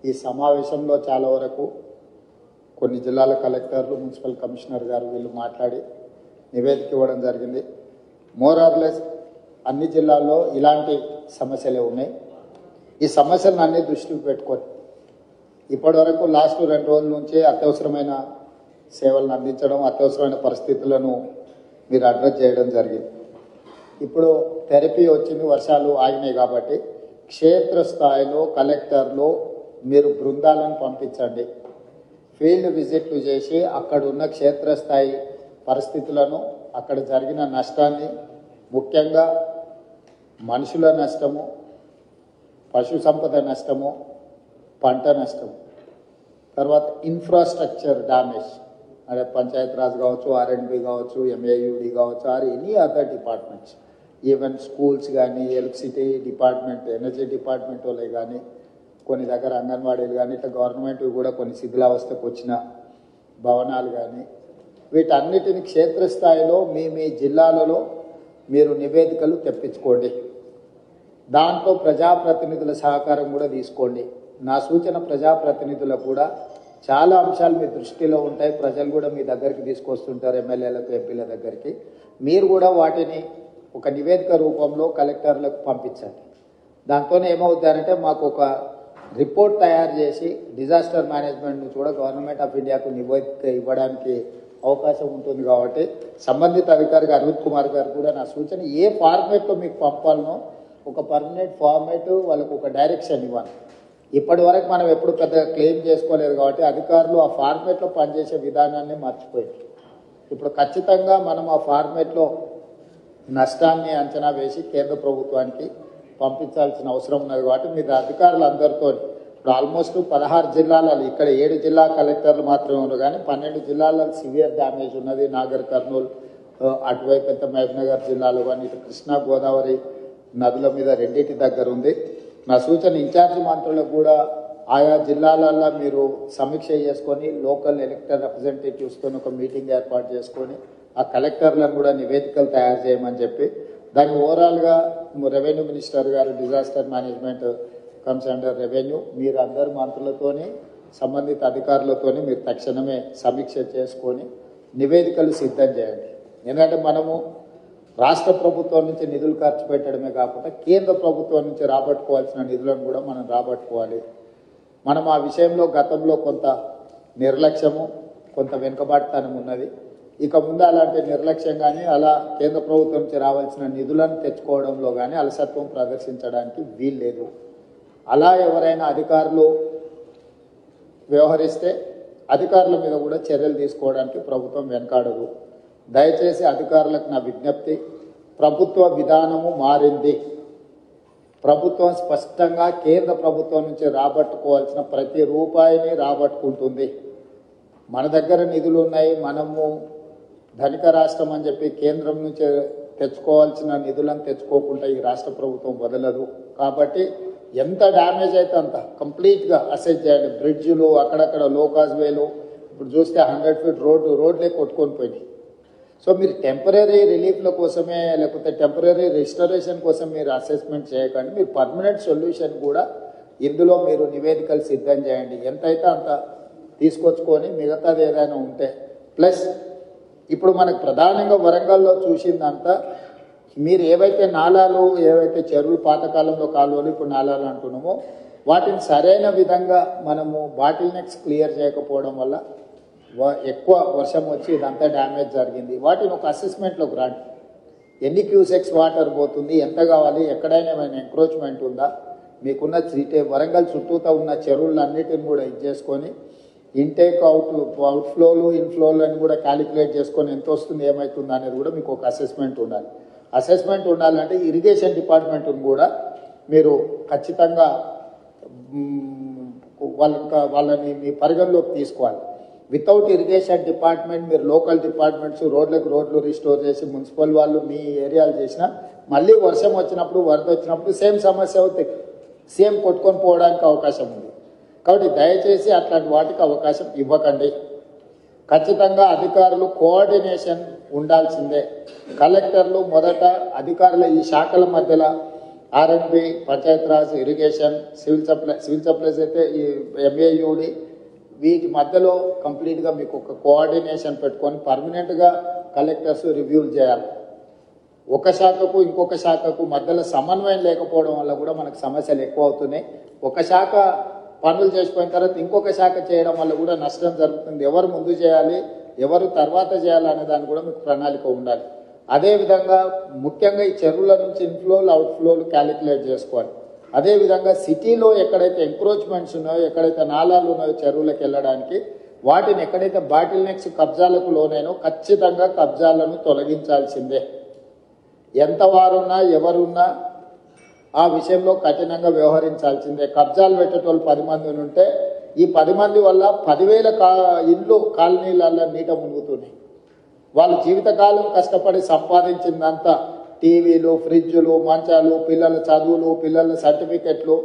ఈ సమావేశంలో చాలా వరకు కొన్ని జిల్లాల కలెక్టర్లు, మున్సిపల్ కమిషనర్ గారు వీళ్ళు మాట్లాడి నివేదిక ఇవ్వడం జరిగింది. మోర్ ఆర్ లెస్ అన్ని జిల్లాల్లో ఇలాంటి సమస్యలే ఉన్నాయి. ఈ సమస్యలను అన్ని దృష్టికి పెట్టుకొని ఇప్పటి వరకు లాస్ట్ 2 రోజుల నుంచి అత్యవసరమైన సేవలను అందించడం, అత్యవసరమైన పరిస్థితులను మీరు అడ్రస్ చేయడం జరిగింది. ఇప్పుడు థెరపీ వచ్చింది, వర్షాలు ఆగినాయి కాబట్టి క్షేత్రస్థాయిలో కలెక్టర్లు మీరు బృందాలను పంపించండి. ఫీల్డ్ విజిట్లు చేసి అక్కడ ఉన్న క్షేత్రస్థాయి పరిస్థితులను, అక్కడ జరిగిన నష్టాన్ని, ముఖ్యంగా మనుషుల నష్టము, పశు సంపద నష్టము, పంట నష్టం, తర్వాత ఇన్ఫ్రాస్ట్రక్చర్ డ్యామేజ్, అంటే పంచాయతీరాజ్ కావచ్చు, ఆర్ఎండ్బి కావచ్చు, ఎంఏయుడి కావచ్చు, or any other departments, even schools కానీ, ఎలక్ట్రిసిటీ డిపార్ట్మెంట్, ఎనర్జీ డిపార్ట్మెంట్ వాళ్ళే కానీ, కొన్ని దగ్గర అంగన్వాడీలు కానీ, ఇట్లా గవర్నమెంట్ కూడా కొన్ని శిథిలావస్థకు వచ్చిన భవనాలు కానీ, వీటన్నిటిని క్షేత్రస్థాయిలో మీ జిల్లాలలో మీరు నివేదికలు తెప్పించుకోండి. దాంట్లో ప్రజాప్రతినిధుల సహకారం కూడా తీసుకోండి. నా సూచన ప్రజాప్రతినిధులకు కూడా చాలా అంశాలు మీ దృష్టిలో ఉంటాయి. ప్రజలు కూడా మీ దగ్గరికి తీసుకొస్తుంటారు, ఎమ్మెల్యేలకు, ఎంపీల దగ్గరికి. మీరు కూడా వాటిని ఒక నివేదిక రూపంలో కలెక్టర్లకు పంపించండి. దాంతోనే ఏమవుతారంటే మాకు ఒక రిపోర్ట్ తయారు చేసి డిజాస్టర్ మేనేజ్మెంట్ నుంచి కూడా గవర్నమెంట్ ఆఫ్ ఇండియాకు నివేదిక ఇవ్వడానికి అవకాశం ఉంటుంది. కాబట్టి సంబంధిత అధికారికి అరవింద్ కుమార్ గారు కూడా నా సూచన, ఏ ఫార్మేట్లో మీకు పంపాలనో ఒక పర్మనెంట్ ఫార్మేట్, వాళ్ళకు ఒక డైరెక్షన్ ఇవ్వాలి. ఇప్పటి వరకు మనం ఎప్పుడు పెద్ద క్లెయిమ్ చేసుకోలేదు కాబట్టి అధికారులు ఆ ఫార్మేట్లో పనిచేసే విధానాన్ని మర్చిపోయారు. ఇప్పుడు ఖచ్చితంగా మనం ఆ ఫార్మేట్లో నష్టాన్ని అంచనా వేసి కేంద్ర ప్రభుత్వానికి పంపించాల్సిన అవసరం ఉన్నది. కాబట్టి మీరు అధికారులు అందరితో ఇప్పుడు ఆల్మోస్ట్ 16 జిల్లాలలో, ఇక్కడ 7 జిల్లా కలెక్టర్లు మాత్రమే ఉన్నారు కానీ 12 జిల్లాలలో సివియర్ డ్యామేజ్ ఉన్నది. నాగర్ కర్నూలు, అటువైపు అయితే మహబూబ్నగర్ జిల్లాలో కానీ, ఇటు కృష్ణా గోదావరి నదుల మీద రెండింటి దగ్గర ఉంది. నా సూచన ఇన్ఛార్జి మంత్రులకు కూడా ఆయా జిల్లాలలో మీరు సమీక్ష చేసుకొని లోకల్ ఎలక్టెడ్ రిప్రజెంటేటివ్స్తో ఒక మీటింగ్ ఏర్పాటు చేసుకొని ఆ కలెక్టర్లను కూడా నివేదికలు తయారు చేయమని చెప్పి, దాన్ని ఓవరాల్గా రెవెన్యూ మినిస్టర్ గారు, disaster management comes under revenue, మీరు అందరు మంత్రులతోని సంబంధిత అధికారులతోని మీరు తక్షణమే సమీక్ష చేసుకొని నివేదికలు సిద్ధం చేయండి. ఎందుకంటే మనము రాష్ట్ర ప్రభుత్వం నుంచి నిధులు ఖర్చు పెట్టడమే కాకుండా కేంద్ర ప్రభుత్వం నుంచి రాబట్టుకోవాల్సిన నిధులను కూడా మనం రాబట్టుకోవాలి. మనం ఆ విషయంలో గతంలో కొంత నిర్లక్ష్యము, కొంత వెనుకబాటుతనం ఉన్నది. ఇక ముందు అలాంటి నిర్లక్ష్యం కానీ, అలా కేంద్ర ప్రభుత్వం నుంచి రావాల్సిన నిధులను తెచ్చుకోవడంలో కానీ అలసత్వం ప్రదర్శించడానికి వీల్లేదు. అలా ఎవరైనా అధికారులు వ్యవహరిస్తే అధికారుల మీద కూడా చర్యలు తీసుకోవడానికి ప్రభుత్వం వెనకాడదు. దయచేసి అధికారులకు నా విజ్ఞప్తి, ప్రభుత్వ విధానము మారింది. ప్రభుత్వం స్పష్టంగా కేంద్ర ప్రభుత్వం నుంచి రాబట్టుకోవాల్సిన ప్రతి రూపాయిని రాబట్టుకుంటుంది. మన దగ్గర నిధులు ఉన్నాయి, మనము ధనిక రాష్ట్రం అని చెప్పి కేంద్రం నుంచి తెచ్చుకోవాల్సిన నిధులను తెచ్చుకోకుండా ఈ రాష్ట్ర ప్రభుత్వం వదలదు. కాబట్టి ఎంత డ్యామేజ్ అయితే అంత కంప్లీట్గా అసెస్ చేయండి. బ్రిడ్జ్లు, అక్కడక్కడ లోకాజ్ వేలు, ఇప్పుడు చూస్తే 100 ఫీట్ రోడ్లే కొట్టుకొని పోయినాయి. సో మీరు టెంపరీ రిలీఫ్ల కోసమే, లేకపోతే టెంపరీ రిస్టరేషన్ కోసం మీరు అసెస్మెంట్ చేయకండి. మీరు పర్మనెంట్ సొల్యూషన్ కూడా ఇందులో మీరు నివేదికలు సిద్ధం చేయండి. ఎంతైతే అంత తీసుకొచ్చుకొని మిగతాది ఏదైనా ఉంటే, ప్లస్ ఇప్పుడు మనకు ప్రధానంగా వరంగల్లో చూసిందంతా మీరు ఏవైతే నాలాలు, ఏవైతే చెరువులు, పాతకాలంలో కాలువలు, ఇప్పుడు నాలాలు అంటున్నామో వాటిని సరైన విధంగా మనము బాటిల్ నెక్స్ క్లియర్ చేయకపోవడం వల్ల ఎక్కువ వర్షం వచ్చి ఇదంతా డ్యామేజ్ జరిగింది. వాటిని ఒక అసెస్మెంట్లోకి రండి. ఎన్ని క్యూసెక్స్ వాటర్ పోతుంది, ఎంత కావాలి, ఎక్కడైనా ఏమైనా ఎంక్రోచ్మెంట్ ఉందా, మీకున్న వరంగల్ చుట్టూతో ఉన్న చెరువులన్నిటిని కూడా ఇది చేసుకొని ఇంటేక్ అవుట్ఫ్లోలు, ఇన్ఫ్లోలను కూడా క్యాలిక్యులేట్ చేసుకొని ఎంత వస్తుంది, ఏమవుతుంది అనేది కూడా మీకు ఒక అసెస్మెంట్ ఉండాలి. అసెస్మెంట్ ఉండాలంటే ఇరిగేషన్ డిపార్ట్మెంట్ని కూడా మీరు ఖచ్చితంగా వాళ్ళని మీ పరిగణలోకి తీసుకోవాలి. వితౌట్ ఇరిగేషన్ డిపార్ట్మెంట్ మీరు లోకల్ డిపార్ట్మెంట్స్ రోడ్లు రిస్టోర్ చేసి మున్సిపల్ వాళ్ళు మీ ఏరియాలు చేసినా మళ్ళీ వర్షం వచ్చినప్పుడు, వరద వచ్చినప్పుడు సేమ్ సమస్య అవుతాయి, సేమ్ కొట్టుకొని పోవడానికి అవకాశం ఉంది. కాబట్టి దయచేసి అట్లాంటి వాటికి అవకాశం ఇవ్వకండి. ఖచ్చితంగా అధికారులు కోఆర్డినేషన్ ఉండాల్సిందే. కలెక్టర్లు మొదట అధికారుల ఈ శాఖల మధ్యలో ఆర్ఎండ్బి, పంచాయతీరాజ్, ఇరిగేషన్, సివిల్ సప్లైస్ అయితే ఈ ఎంఏయుడి వీటి మధ్యలో కంప్లీట్గా మీకు ఒక కోఆర్డినేషన్ పెట్టుకొని పర్మనెంట్గా కలెక్టర్స్ రివ్యూలు చేయాలి. ఒక శాఖకు ఇంకొక శాఖకు మధ్యలో సమన్వయం లేకపోవడం వల్ల కూడా మనకు సమస్యలు ఎక్కువ అవుతున్నాయి. ఒక శాఖ పనులు చేసిపోయిన తర్వాత ఇంకొక శాఖ చేయడం వల్ల కూడా నష్టం జరుగుతుంది. ఎవరు ముందు చేయాలి, ఎవరు తర్వాత చేయాలి అనే దాన్ని కూడా మీకు ప్రణాళిక ఉండాలి. అదేవిధంగా ముఖ్యంగా ఈ చెరువుల నుంచి ఇన్ఫ్లోలు అవుట్ఫ్లోలు క్యాలిక్యులేట్ చేసుకోవాలి. అదేవిధంగా సిటీలో ఎక్కడైతే ఎంక్రోచ్మెంట్స్ ఉన్నాయో, ఎక్కడైతే నాలాలు ఉన్నాయో చెరువులకు వెళ్ళడానికి, వాటిని ఎక్కడైతే బాటిల్ నెక్స్ కబ్జాలకు లోనైనో ఖచ్చితంగా కబ్జాలను తొలగించాల్సిందే. ఎంత వారున్నా ఎవరున్నా ఆ విషయంలో కఠినంగా వ్యవహరించాల్సిందే. కబ్జాలు పెట్టేటోళ్ళు 10 మంది ఉంటే ఈ 10 మంది వల్ల 10,000 ఇళ్ళు కాలనీలలో నీట మునుగుతున్నాయి. వాళ్ళు జీవితకాలం కష్టపడి సంపాదించిందంతా టీవీలు, ఫ్రిడ్జులు, మంచాలు, పిల్లల చదువులు, పిల్లల సర్టిఫికెట్లు,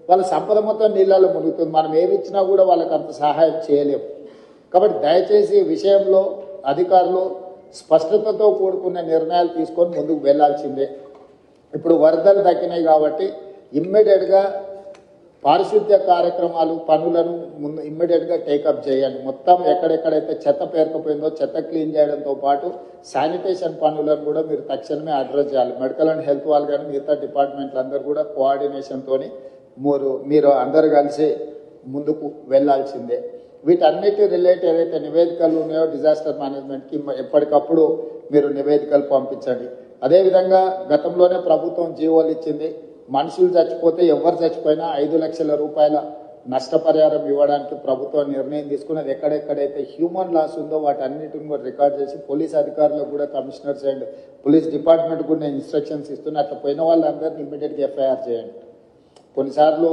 వాళ్ళ సంపద మొత్తం నీళ్ళలో మునుగుతుంది. మనం ఏమిచ్చినా కూడా వాళ్ళకి అంత సహాయం చేయలేము. కాబట్టి దయచేసి ఈ విషయంలో అధికారులు స్పష్టతతో కూడుకున్న నిర్ణయాలు తీసుకొని ముందుకు వెళ్లాల్సిందే. ఇప్పుడు వరదలు తగ్గినాయి కాబట్టి ఇమ్మీడియట్గా పారిశుద్ధ్య కార్యక్రమాలు పనులను ఇమ్మీడియట్గా టేకప్ చేయండి. మొత్తం ఎక్కడెక్కడైతే చెత్త పేరుకుపోయిందో చెత్త క్లీన్ చేయడంతో పాటు శానిటేషన్ పనులను కూడా మీరు తక్షణమే అడ్రస్ చేయాలి. మెడికల్ అండ్ హెల్త్ వాళ్ళు కానీ మిగతా డిపార్ట్మెంట్లు అందరూ కూడా కోఆర్డినేషన్తో మీరు అందరు కలిసి ముందుకు వెళ్లాల్సిందే. వీటన్నిటి రిలేట్ ఏదైతే నివేదికలు ఉన్నాయో డిజాస్టర్ మేనేజ్మెంట్కి ఎప్పటికప్పుడు మీరు నివేదికలు పంపించండి. అదేవిధంగా గతంలోనే ప్రభుత్వం జీవోలు ఇచ్చింది. మనుషులు చచ్చిపోతే ఎవరు చచ్చిపోయినా 5 లక్షల రూపాయల నష్టపరిహారం ఇవ్వడానికి ప్రభుత్వం నిర్ణయం తీసుకున్నది. ఎక్కడెక్కడైతే హ్యూమన్ లాస్ ఉందో వాటన్నిటిని కూడా రికార్డ్ చేసి పోలీస్ అధికారులకు కూడా కమిషనర్స్ అండ్ పోలీస్ డిపార్ట్మెంట్ కూడా నేను ఇన్స్ట్రక్షన్స్ ఇస్తున్నా. అట్లా పోయిన వాళ్ళందరినీ ఇమ్మీడియట్గా ఎఫ్ఐఆర్ చేయండి. కొన్నిసార్లు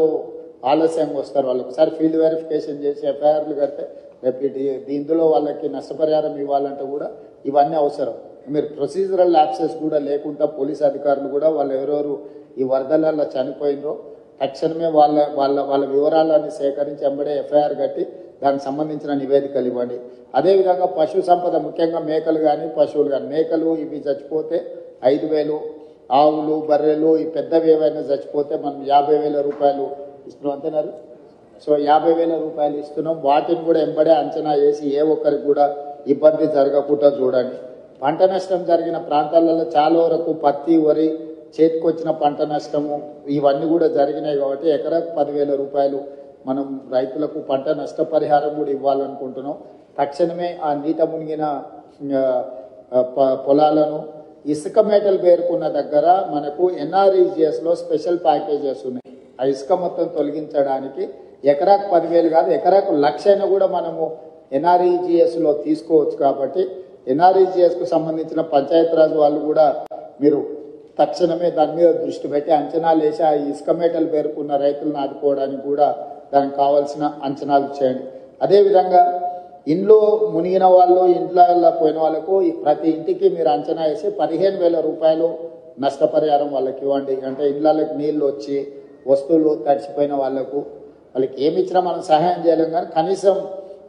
ఆలస్యంగా వస్తారు. వాళ్ళు ఒకసారి ఫీల్డ్ వెరిఫికేషన్ చేసి ఎఫ్ఐఆర్లు కడితే రేపు ఇందులో వాళ్ళకి నష్టపరిహారం ఇవ్వాలంటే కూడా ఇవన్నీ అవసరం. మీరు ప్రొసీజరల్ ల్యాప్సెస్ కూడా లేకుండా పోలీస్ అధికారులు కూడా వాళ్ళు ఎవరెవరు ఈ వరదలలో చనిపోయినరో తక్షణమే వాళ్ళ వివరాలన్నీ సేకరించి ఎంబడే ఎఫ్ఐఆర్ కట్టి దానికి సంబంధించిన నివేదికలు ఇవ్వండి. అదేవిధంగా పశు సంపద ముఖ్యంగా మేకలు కానీ పశువులు కానీ, మేకలు ఇవి చచ్చిపోతే 5,000, ఆవులు బర్రెలు ఈ పెద్దవి ఏవైనా చచ్చిపోతే మనం 50,000 రూపాయలు ఇస్తున్నాం అంతేనారు. సో 50,000 రూపాయలు ఇస్తున్నాం. వాటిని కూడా ఎంబడే అంచనా వేసి ఏ ఒక్కరికి కూడా ఇబ్బంది జరగకుండా చూడండి. పంట నష్టం జరిగిన ప్రాంతాలలో చాలా వరకు పత్తి, వరి, చేతికొచ్చిన పంట నష్టము ఇవన్నీ కూడా జరిగినాయి కాబట్టి ఎకరాకు 10,000 రూపాయలు మనం రైతులకు పంట నష్టపరిహారం కూడా ఇవ్వాలనుకుంటున్నాం. తక్షణమే ఆ నీట మునిగిన పొలాలను ఇసుక మేటలు పేరుకున్న దగ్గర మనకు ఎన్ఆర్ఈజిఎస్లో స్పెషల్ ప్యాకేజెస్ ఉన్నాయి. ఆ ఇసుక మొత్తం తొలగించడానికి ఎకరాకు 10,000 కాదు ఎకరాకు 1,00,000 కూడా మనము ఎన్ఆర్ఈజిఎస్లో తీసుకోవచ్చు. కాబట్టి ఎన్ఆర్ఈజిఎస్కు సంబంధించిన పంచాయతీరాజ్ వాళ్ళు కూడా మీరు తక్షణమే దాని మీద దృష్టి పెట్టి అంచనాలు వేసి ఆ ఇసుక మేటలు పేరుకున్న రైతులను ఆదుకోవడానికి కూడా దానికి కావాల్సిన అంచనాలు చేయండి. అదేవిధంగా ఇంట్లో మునిగిన వాళ్ళు, ఇంట్లో పోయిన వాళ్ళకు ప్రతి ఇంటికి మీరు అంచనా వేసి 15,000 రూపాయలు నష్టపరిహారం వాళ్ళకి ఇవ్వండి. అంటే ఇళ్ళకి నీళ్లు వచ్చి వస్తువులు తడిచిపోయిన వాళ్ళకి ఏమి ఇచ్చినా మనం సహాయం చేయలేం, కానీ కనీసం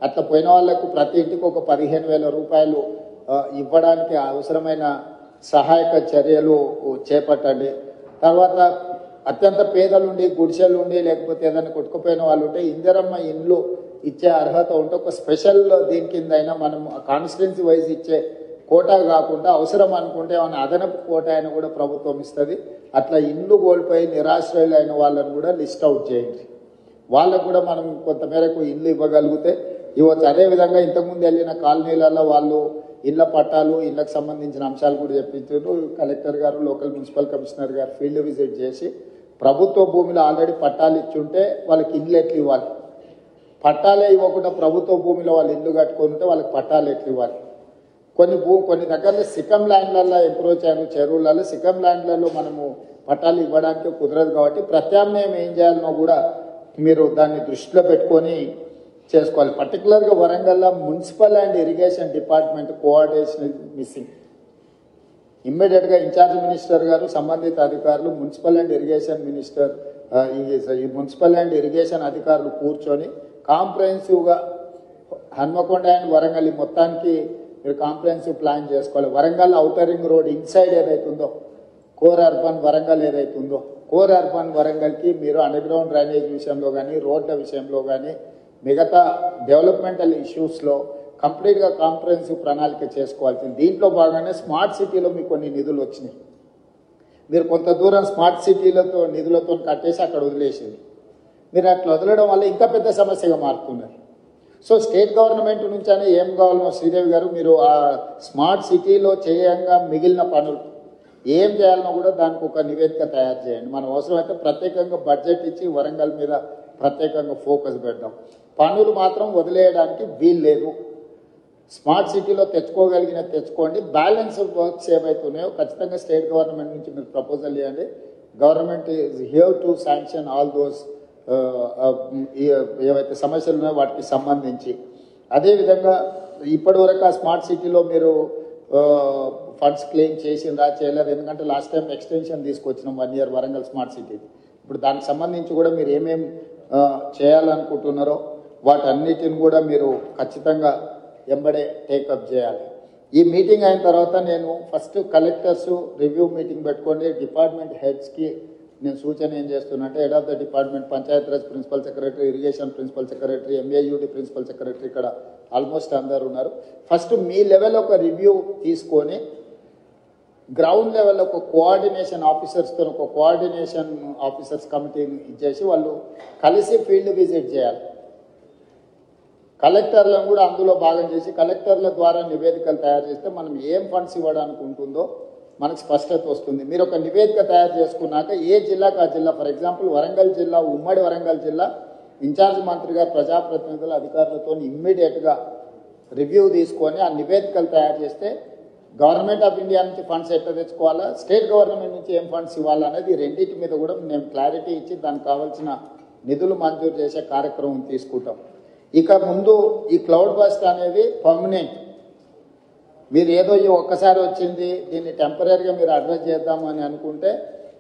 అట్లా పోయిన వాళ్లకు ప్రతి ఇంటికి ఒక 15,000 రూపాయలు ఇవ్వడానికి అవసరమైన సహాయక చర్యలు చేపట్టండి. తర్వాత అత్యంత పేదలుండి గుడిసెలుండి లేకపోతే ఏదైనా కొట్టుకుపోయిన వాళ్ళు ఉంటే ఇందిరమ్మ ఇండ్లు ఇచ్చే అర్హత ఉంటే ఒక స్పెషల్ దీని కింద అయినా మనం కాన్స్టిట్యున్సీ వైజ్ ఇచ్చే కోటా కాకుండా అవసరం అనుకుంటే ఏమైనా అదనపు కోటా అయినా కూడా ప్రభుత్వం ఇస్తుంది. అట్లా ఇండ్లు కోల్పోయి నిరాశ్రయులు అయిన వాళ్ళని కూడా లిస్ట్ అవుట్ చేయండి. వాళ్ళకు కూడా మనం కొంతమేరకు ఇల్లు ఇవ్వగలిగితే ఇవ్వచ్చు. అదేవిధంగా ఇంతకుముందు వెళ్ళిన కాలనీలలో వాళ్ళు ఇళ్ల పట్టాలు, ఇళ్లకు సంబంధించిన అంశాలు కూడా చెప్పించారు. కలెక్టర్ గారు, లోకల్ మున్సిపల్ కమిషనర్ గారు ఫీల్డ్ విజిట్ చేసి ప్రభుత్వ భూమిలో ఆల్రెడీ పట్టాలు ఇచ్చుంటే వాళ్ళకి ఇల్లు ఎట్లు ఇవ్వాలి, పట్టాలే ఇవ్వకుండా ప్రభుత్వ భూమిలో వాళ్ళు ఇల్లు కట్టుకొని ఉంటే వాళ్ళకి పట్టాలు ఎట్లు ఇవ్వాలి. కొన్ని దగ్గరలో సికం ల్యాండ్లలో అప్రోచ్ అయిన చెరువులలో సికం ల్యాండ్లలో మనము పట్టాలు ఇవ్వడానికి కుదరదు. కాబట్టి ప్రత్యామ్నాయం ఏం చేయాలనో కూడా మీరు దాన్ని దృష్టిలో పెట్టుకొని చేసుకోవాలి. పర్టికులర్గా వరంగల్లో municipal and irrigation department coordination missing. ఇమ్మీడియట్గా ఇన్ఛార్జ్ మినిస్టర్ గారు, సంబంధిత అధికారులు, మున్సిపల్ అండ్ ఇరిగేషన్ మినిస్టర్, ఈ మున్సిపల్ అండ్ ఇరిగేషన్ అధికారులు కూర్చొని కాంప్రహెన్సివ్గా హన్మకొండ అండ్ వరంగల్ మొత్తానికి మీరు కాంప్రహెన్సివ్ ప్లాన్ చేసుకోవాలి. Warangal outer ring road inside ఏదైతే ఉందో, కోర్ అర్బన్ వరంగల్ ఏదైతే ఉందో కోర్ అర్బన్ వరంగల్కి మీరు అండర్ గ్రౌండ్ డ్రైనేజ్ విషయంలో కానీ రోడ్ల విషయంలో కానీ మిగతా డెవలప్మెంటల్ ఇష్యూస్లో కంప్లీట్గా కాంప్రహెన్సివ్ ప్రణాళిక చేసుకోవాల్సింది. దీంట్లో భాగంగానే స్మార్ట్ సిటీలో మీకు కొన్ని నిధులు వచ్చినాయి. మీరు కొంత దూరం స్మార్ట్ సిటీలతో నిధులతో కట్టేసి అక్కడ వదిలేసేది. మీరు అట్లా వదలడం వల్ల ఇంకా పెద్ద సమస్యగా మారుతున్నారు. సో స్టేట్ గవర్నమెంట్ నుంచి అని ఏం కావాలో శ్రీదేవి గారు మీరు ఆ స్మార్ట్ సిటీలో చేయంగా మిగిలిన పనులు ఏం చేయాలనో కూడా దానికి ఒక నివేదిక తయారు చేయండి. మనం అవసరమైతే ప్రత్యేకంగా బడ్జెట్ ఇచ్చి వరంగల్ మీద ప్రత్యేకంగా ఫోకస్ పెడదాం. పనులు మాత్రం వదిలేయడానికి వీలు లేదు. స్మార్ట్ సిటీలో తెచ్చుకోగలిగిన తెచ్చుకోండి. బ్యాలెన్స్ వర్క్స్ ఏవైతున్నాయో ఖచ్చితంగా స్టేట్ గవర్నమెంట్ నుంచి మీరు ప్రపోజల్ ఇవ్వండి. Government is here to sanction all those ఏవైతే సమస్యలు ఉన్నాయో వాటికి సంబంధించి. అదేవిధంగా ఇప్పటి వరకు ఆ స్మార్ట్ సిటీలో మీరు ఫండ్స్ క్లెయిమ్ చేసిందా చేయలేరు, ఎందుకంటే లాస్ట్ టైం ఎక్స్టెన్షన్ తీసుకొచ్చినాం 1 year వరంగల్ స్మార్ట్ సిటీ. ఇప్పుడు దానికి సంబంధించి కూడా మీరు ఏమేం చేయాలనుకుంటున్నారో వాటన్నిటిని కూడా మీరు ఖచ్చితంగా ఎంబడే టేకప్ చేయాలి. ఈ మీటింగ్ అయిన తర్వాత నేను ఫస్ట్ కలెక్టర్స్ రివ్యూ మీటింగ్ పెట్టుకోండి. డిపార్ట్మెంట్ హెడ్స్కి నేను సూచన ఏం చేస్తున్నా అంటే head of the department, Panchayati Raj principal secretary, irrigation principal secretary, MAUD principal secretary, ఇక్కడ ఆల్మోస్ట్ అందరు ఉన్నారు. ఫస్ట్ మీ లెవెల్ ఒక రివ్యూ తీసుకొని గ్రౌండ్ లెవెల్ ఒక కోఆర్డినేషన్ ఆఫీసర్స్తో ఒక కోఆర్డినేషన్ ఆఫీసర్స్ కమిటీని ఇచ్చేసి వాళ్ళు కలిసి ఫీల్డ్ విజిట్ చేయాలి. కలెక్టర్లను కూడా అందులో భాగం చేసి కలెక్టర్ల ద్వారా నివేదికలు తయారు చేస్తే మనం ఏం ఫండ్స్ ఇవ్వడానికి ఉంటుందో మనకు స్పష్టత వస్తుంది. మీరు ఒక నివేదిక తయారు చేసుకున్నాక ఏ జిల్లాకు ఆ జిల్లా, ఫర్ ఎగ్జాంపుల్ వరంగల్ జిల్లా, ఉమ్మడి వరంగల్ జిల్లా ఇన్ఛార్జ్ మంత్రి గారు ప్రజాప్రతినిధుల అధికారులతో ఇమ్మీడియట్గా రివ్యూ తీసుకొని ఆ నివేదికలు తయారు చేస్తే గవర్నమెంట్ ఆఫ్ ఇండియా నుంచి ఫండ్స్ ఎట్లా తెచ్చుకోవాలా, స్టేట్ గవర్నమెంట్ నుంచి ఏం ఫండ్స్ ఇవ్వాలనేది రెండింటి మీద కూడా మేము క్లారిటీ ఇచ్చి దానికి కావాల్సిన నిధులు మంజూరు చేసే కార్యక్రమం తీసుకుంటాం. ఇక ముందు ఈ క్లౌడ్ బస్ట్ అనేది పర్మనెంట్. మీరు ఏదో ఈ ఒక్కసారి వచ్చింది దీన్ని టెంపరీగా మీరు అడ్రస్ చేద్దాము అని అనుకుంటే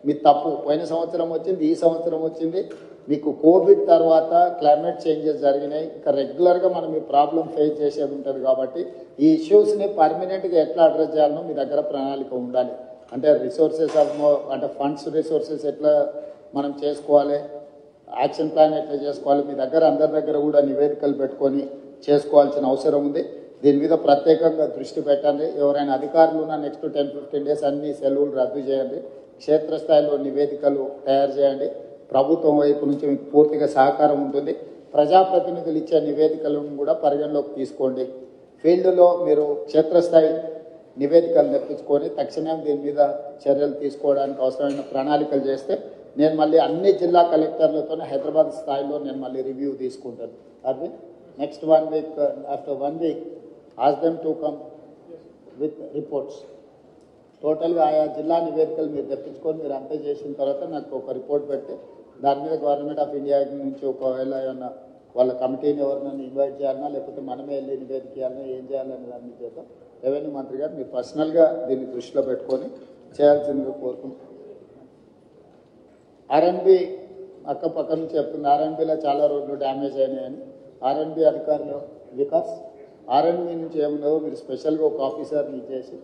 మీ తప్పు. పోయిన సంవత్సరం వచ్చింది, ఈ సంవత్సరం వచ్చింది. మీకు కోవిడ్ తర్వాత క్లైమేట్ చేంజెస్ జరిగినాయి. ఇంకా రెగ్యులర్గా మనం ఈ ప్రాబ్లం ఫేస్ చేసేది ఉంటుంది కాబట్టి ఈ ఇష్యూస్ని పర్మనెంట్గా ఎట్లా అడ్రస్ చేయాలనో మీ దగ్గర ప్రణాళిక ఉండాలి. అంటే రిసోర్సెస్ అంటే ఫండ్స్ రిసోర్సెస్ ఎట్లా మనం చేసుకోవాలి, యాక్షన్ ప్లాన్ ఎట్లా చేసుకోవాలి, మీ దగ్గర అందరి దగ్గర కూడా నివేదికలు పెట్టుకొని చేసుకోవాల్సిన అవసరం ఉంది. దీని మీద ప్రత్యేకంగా దృష్టి పెట్టండి. ఎవరైనా అధికారులు ఉన్న నెక్స్ట్ 10-15 days అన్ని సెలవులు రద్దు చేయండి. క్షేత్రస్థాయిలో నివేదికలు తయారు చేయండి. ప్రభుత్వం వైపు నుంచి మీకు పూర్తిగా సహకారం ఉంటుంది. ప్రజాప్రతినిధులు ఇచ్చే నివేదికలను కూడా పరిగణలోకి తీసుకోండి. ఫీల్డ్లో మీరు క్షేత్రస్థాయి నివేదికలు తెప్పించుకొని తక్షణం దీని మీద చర్యలు తీసుకోవడానికి అవసరమైన ప్రణాళికలు చేస్తే నేను మళ్ళీ అన్ని జిల్లా కలెక్టర్లతోనే హైదరాబాద్ స్థాయిలో నేను మళ్ళీ రివ్యూ తీసుకుంటాను. అది next 1 week, after 1 week ask them to come with reports. టోటల్గా ఆయా జిల్లా నివేదికలు మీరు తెప్పించుకొని మీరు అంతా చేసిన తర్వాత నాకు ఒక రిపోర్ట్ పెట్టి దాని మీద గవర్నమెంట్ ఆఫ్ ఇండియా నుంచి ఒకవేళ ఏమన్నా వాళ్ళ కమిటీని ఎవరినైనా ఇన్వైట్ చేయాలన్నా లేకపోతే మనమే వెళ్ళి నివేదిక చేయాలన్నా ఏం చేయాలనే దాని మీద చేద్దాం. రెవెన్యూ మంత్రి గారు మీరు పర్సనల్గా దీన్ని దృష్టిలో పెట్టుకొని చేయాల్సిందిగా కోరుకుంటున్నాను. ఆర్ఎన్బి అక్కపక్క నుంచి చెప్తుంది ఆర్ఎన్బిలో చాలా రోడ్లు డ్యామేజ్ అయినాయని. ఆర్ఎన్బి అధికారులు వికాస్ ఆర్ఎన్బి నుంచి ఏముందో మీరు స్పెషల్గా ఒక ఆఫీసర్ని ఇచ్చేసి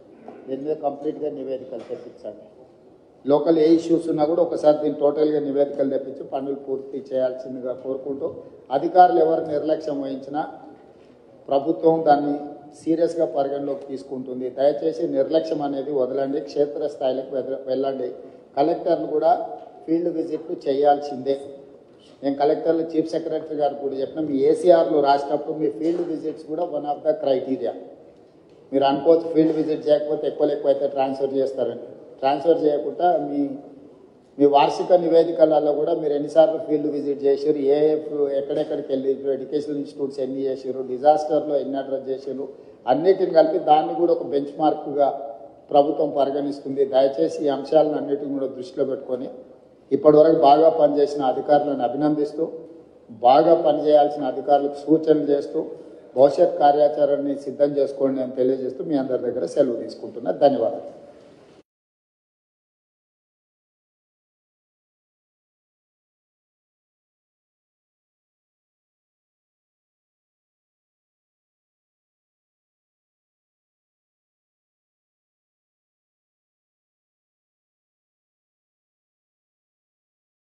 దీని మీద కంప్లీట్గా నివేదికలు తెప్పించండి. లోకల్ ఏ ఇష్యూస్ ఉన్నా కూడా ఒకసారి దీన్ని టోటల్గా నివేదికలు తెప్పించి పనులు పూర్తి చేయాల్సిందిగా కోరుకుంటూ అధికారులు ఎవరు నిర్లక్ష్యం వహించినా ప్రభుత్వం దాన్ని సీరియస్గా పరిగణలోకి తీసుకుంటుంది. దయచేసి నిర్లక్ష్యం అనేది వదలండి. క్షేత్రస్థాయిలకు వెళ్ళండి. కలెక్టర్లు కూడా ఫీల్డ్ విజిట్లు చేయాల్సిందే. నేను కలెక్టర్లు చీఫ్ సెక్రటరీ గారు కూడా చెప్పిన మీ ఏసీఆర్లు రాసినప్పుడు మీ ఫీల్డ్ విజిట్స్ కూడా వన్ ఆఫ్ ద క్రైటీరియా. మీరు అనుకోవచ్చు ఫీల్డ్ విజిట్ చేయకపోతే ఎక్కువ అయితే ట్రాన్స్ఫర్ చేస్తారని. ట్రాన్స్ఫర్ చేయకుండా మీ వార్షిక నివేదికలలో కూడా మీరు ఎన్నిసార్లు ఫీల్డ్ విజిట్ చేసారు, ఎక్కడెక్కడికి వెళ్ళి ఎడ్యుకేషనల్ ఇన్స్టిట్యూట్స్ ఎన్ని చేసారు, డిజాస్టర్లో ఎన్ని అడ్రస్ చేసారు, అన్నిటిని కలిపి దాన్ని కూడా ఒక బెంచ్ మార్క్గా ప్రభుత్వం పరిగణిస్తుంది. దయచేసి ఈ అంశాలను అన్నిటిని కూడా దృష్టిలో పెట్టుకొని ఇప్పటివరకు బాగా పనిచేసిన అధికారులను అభినందిస్తూ బాగా పనిచేయాల్సిన అధికారులకు సూచనలు చేస్తూ భవిష్యత్ కార్యాచరణని సిద్ధం చేసుకోండి అని తెలియజేస్తూ మీ అందరి దగ్గర సెలవు తీసుకుంటున్నా. ధన్యవాదాలు.